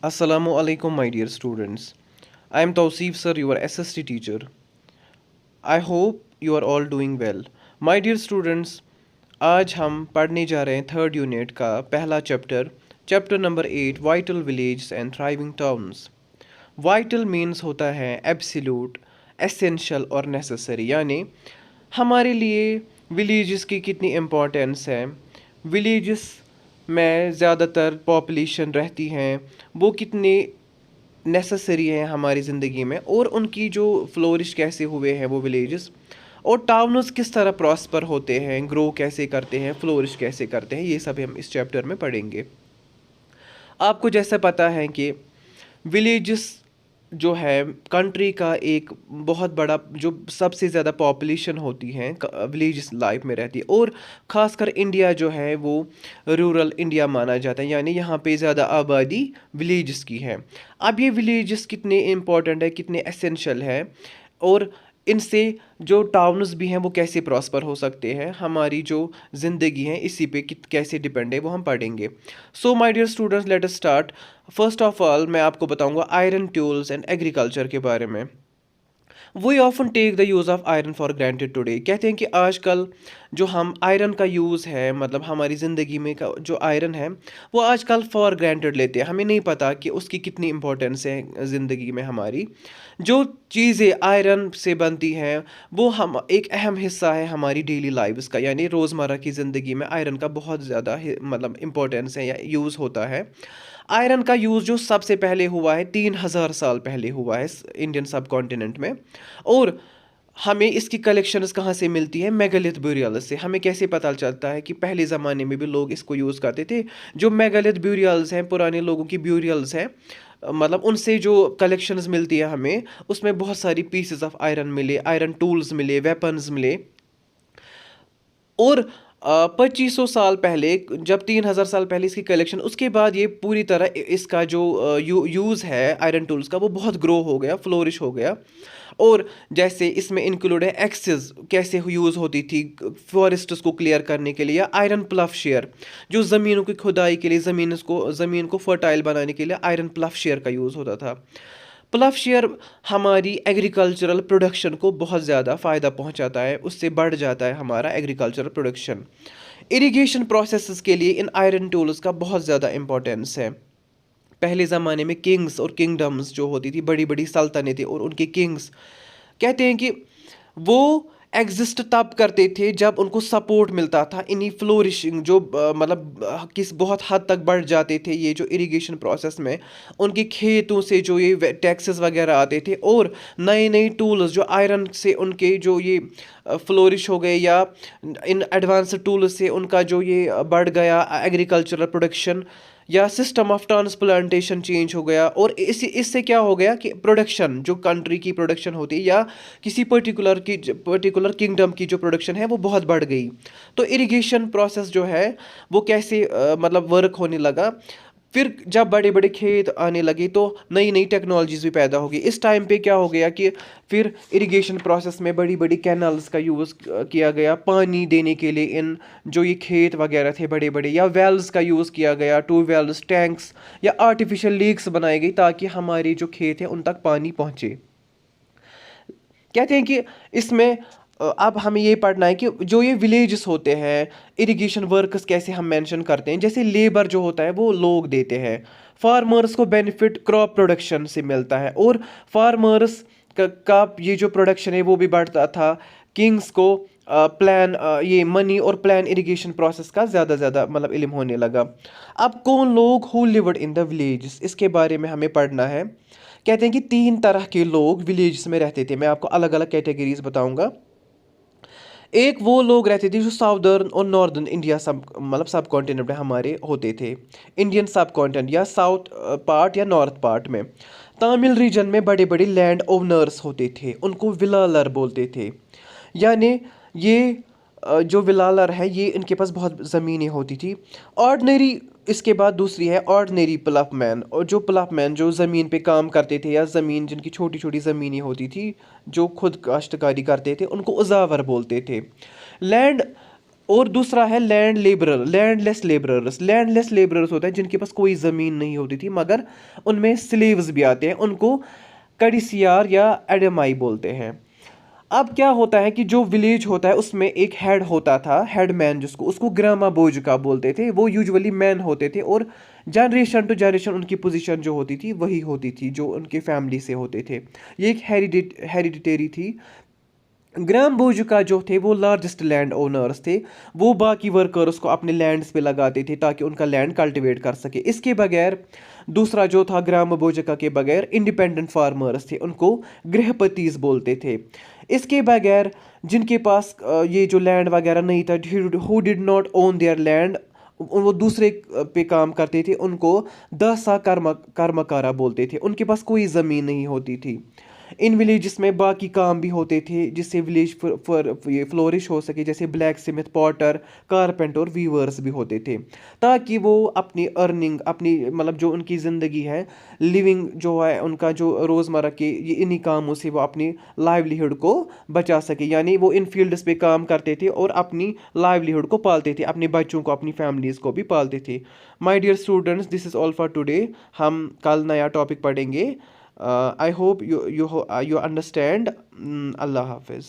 Assalamu alaikum, my dear students. I am Tawseef sir, your SST teacher. I hope you are all doing well. My dear students, आज हम पढ़ने जा रहे हैं third unit का पहला chapter chapter number 8 vital village and thriving towns. Vital means होता है एब्सोल्यूट, एसेंशियल और नेसेसरी, यानी हमारे लिए विलेजेस की कितनी इम्पोर्टेंस है, विलेजेस में ज़्यादातर पॉपुलेशन रहती हैं, वो कितने नेसेसरी हैं हमारी ज़िंदगी में, और उनकी जो फ्लोरिश कैसे हुए हैं वो विलेजेस, और टाउन्स किस तरह प्रॉस्पर होते हैं, ग्रो कैसे करते हैं, फ्लोरिश कैसे करते हैं, ये सब हम इस चैप्टर में पढ़ेंगे। आपको जैसा पता है कि विलेजेस जो है कंट्री का एक बहुत बड़ा, जो सबसे ज़्यादा पॉपुलेशन होती है विलेजेस लाइफ में रहती है, और ख़ासकर इंडिया जो है वो रूरल इंडिया माना जाता है, यानी यहाँ पे ज़्यादा आबादी विलेजेस की है। अब ये विलेजेस कितने इम्पोर्टेंट है, कितने एसेंशियल है, और इनसे जो टाउन्स भी हैं वो कैसे प्रॉस्पर हो सकते हैं, हमारी जो ज़िंदगी है इसी पे कैसे डिपेंड है, वो हम पढ़ेंगे। So my dear students, let us start. First of all मैं आपको बताऊंगा आयरन टूल्स एंड एग्रीकल्चर के बारे में। We often take the use of iron for granted today. कहते हैं कि आजकल जो हम आयरन का यूज़ है, मतलब हमारी ज़िंदगी में का जो आयरन है वो आजकल फॉर ग्रांटेड लेते हैं, हमें नहीं पता कि उसकी कितनी इंपॉर्टेंस है ज़िंदगी में। हमारी जो चीज़ें आयरन से बनती हैं वो हम एक अहम हिस्सा है हमारी डेली लाइफ्स का, यानी रोज़मर्रा की ज़िंदगी में आयरन का बहुत ज़्यादा मतलब इम्पोर्टेंस है या यूज़ होता है। आयरन का यूज़ जो सबसे पहले हुआ है 3000 साल पहले हुआ है इंडियन सब कॉन्टिनेंट में, और हमें इसकी कलेक्शंस कहाँ से मिलती है, मेगालिथ ब्यूरियल्स से। हमें कैसे पता चलता है कि पहले ज़माने में भी लोग इसको यूज़ करते थे। जो मेगालिथ ब्यूरियल्स हैं, पुराने लोगों की ब्यूरियल्स हैं, मतलब उनसे जो कलेक्शंस मिलती है हमें, उसमें बहुत सारी पीसेस ऑफ आयरन मिले, आयरन टूल्स मिले, वेपन्स मिले। और 2500 साल पहले, जब 3000 साल पहले इसकी कलेक्शन, उसके बाद ये पूरी तरह इसका जो यूज़ है आयरन टूल्स का वो बहुत ग्रो हो गया, फ्लोरिश हो गया। और जैसे इसमें इंक्लूड है एक्सेस कैसे यूज़ होती थी फॉरेस्ट्स को क्लियर करने के लिए, या आयरन प्लफ शेयर जो ज़मीनों की खुदाई के लिए, ज़मीन को फर्टाइल बनाने के लिए आयरन प्लफ शेयर का यूज़ होता था। प्लफ शेयर हमारी एग्रीकल्चरल प्रोडक्शन को बहुत ज़्यादा फ़ायदा पहुंचाता है, उससे बढ़ जाता है हमारा एग्रीकल्चरल प्रोडक्शन। इरिगेशन प्रोसेसेस के लिए इन आयरन टूल्स का बहुत ज़्यादा इंपॉर्टेंस है। पहले ज़माने में किंग्स और किंगडम्स जो होती थी, बड़ी बड़ी सल्तनतें और उनके किंग्स, कहते हैं कि वो एग्जिस्ट तब करते थे जब उनको सपोर्ट मिलता था इन्हीं फ्लोरिशिंग, जो मतलब किस बहुत हद तक बढ़ जाते थे ये जो इरिगेशन प्रोसेस में, उनके खेतों से जो ये टैक्सेस वगैरह आते थे, और नए नए टूल्स जो आयरन से उनके जो ये फ्लोरिश हो गए, या इन एडवांस टूल्स से उनका जो ये बढ़ गया एग्रीकल्चरल प्रोडक्शन, या सिस्टम ऑफ ट्रांसप्लांटेशन चेंज हो गया। और इससे क्या हो गया कि प्रोडक्शन, जो कंट्री की प्रोडक्शन होती है या किसी पर्टिकुलर किंगडम की जो प्रोडक्शन है वो बहुत बढ़ गई। तो इरिगेशन प्रोसेस जो है वो कैसे मतलब वर्क होने लगा। फिर जब बड़े बड़े खेत आने लगे तो नई नई टेक्नोलॉजीज भी पैदा हो गई। इस टाइम पे क्या हो गया कि फिर इरिगेशन प्रोसेस में बड़ी बड़ी कैनल्स का यूज़ किया गया पानी देने के लिए, इन जो ये खेत वगैरह थे बड़े बड़े, या वेल्स का यूज़ किया गया, ट्यूबवेल्स, टैंक्स, या आर्टिफिशियल लेक्स बनाई गई ताकि हमारे जो खेत हैं उन तक पानी पहुँचे। कहते हैं कि इसमें अब हमें ये पढ़ना है कि जो ये विलेजेस होते हैं, इरिगेशन वर्कर्स कैसे हम मेंशन करते हैं, जैसे लेबर जो होता है वो लोग देते हैं, फार्मर्स को बेनिफिट क्रॉप प्रोडक्शन से मिलता है, और फार्मर्स का ये जो प्रोडक्शन है वो भी बढ़ता था। किंग्स को प्लान ये मनी और प्लान इरिगेशन प्रोसेस का ज़्यादा मतलब इल्म होने लगा। अब कौन लोग who lived in the villages, इसके बारे में हमें पढ़ना है। कहते हैं कि 3 तरह के लोग विलेजेस में रहते थे, मैं आपको अलग अलग कैटेगरीज बताऊंगा। एक वो लोग रहते थे जो साउदर्न और नॉर्दर्न इंडिया सब मतलब सब कॉन्टिनेंट में हमारे होते थे, इंडियन सब कॉन्टिनेंट या साउथ पार्ट या नॉर्थ पार्ट में। तमिल रीजन में बड़े बड़े लैंड ओनर्स होते थे, उनको विलालर बोलते थे, यानी ये जो विलालर है ये इनके पास बहुत ज़मीनें होती थी। ऑर्डनरी, इसके बाद दूसरी है ऑर्डनरी प्लफ मैन, और जो प्लफ मैन जो ज़मीन पे काम करते थे, या ज़मीन जिनकी छोटी छोटी ज़मीनें होती थी जो खुद काश्तकारी करते थे, उनको उजावर बोलते थे। लैंड और दूसरा है land labourer, landless labourers. Landless labourers होते हैं जिनके पास कोई ज़मीन नहीं होती थी, मगर उनमें स्लेव्स भी आते हैं, उनको कड़िसियार या एडमाई बोलते हैं। अब क्या होता है कि जो विलेज होता है उसमें एक हेड होता था, हेडमैन, जिसको उसको ग्रामा बोजका बोलते थे। वो यूजुअली मैन होते थे और जनरेशन टू जनरेशन उनकी पोजीशन जो होती थी वही होती थी जो उनके फैमिली से होते थे। ये एक हेरिडिटेरी थी। ग्राम बोजुका जो थे वो लार्जेस्ट लैंड ओनर्स थे। वो बाकी वर्कर्स को अपने लैंड्स पे लगाते थे ताकि उनका लैंड कल्टीवेट कर सके। इसके बगैर दूसरा जो था, ग्राम बोजुका के बगैर इंडिपेंडेंट फार्मर्स थे, उनको गृहपतिस बोलते थे। इसके बगैर जिनके पास ये जो लैंड वगैरह नहीं था, who did not own there land, वो दूसरे पे काम करते थे, उनको दसा कर्मकारा बोलते थे। उनके पास कोई ज़मीन नहीं होती थी। इन विलेजेस में बाकी काम भी होते थे जिससे विलेज ये फ्लोरिश हो सके, जैसे ब्लैक स्मिथ, पॉटर, कारपेंटर और वीवर्स भी होते थे, ताकि वो अपनी अर्निंग, अपनी मतलब जो उनकी ज़िंदगी है, लिविंग जो है उनका, जो रोज़मर्रा के ये इन्हीं कामों से वो अपनी लाइवलीहुड को बचा सके। यानी वो इन फील्ड्स पे काम करते थे और अपनी लाइवलीहुड को पालते थे, अपने बच्चों को, अपनी फैमिलीज़ को भी पालते थे। My dear students, this is all for today. हम कल नया टॉपिक पढ़ेंगे। I hope you understand. Allah Hafiz.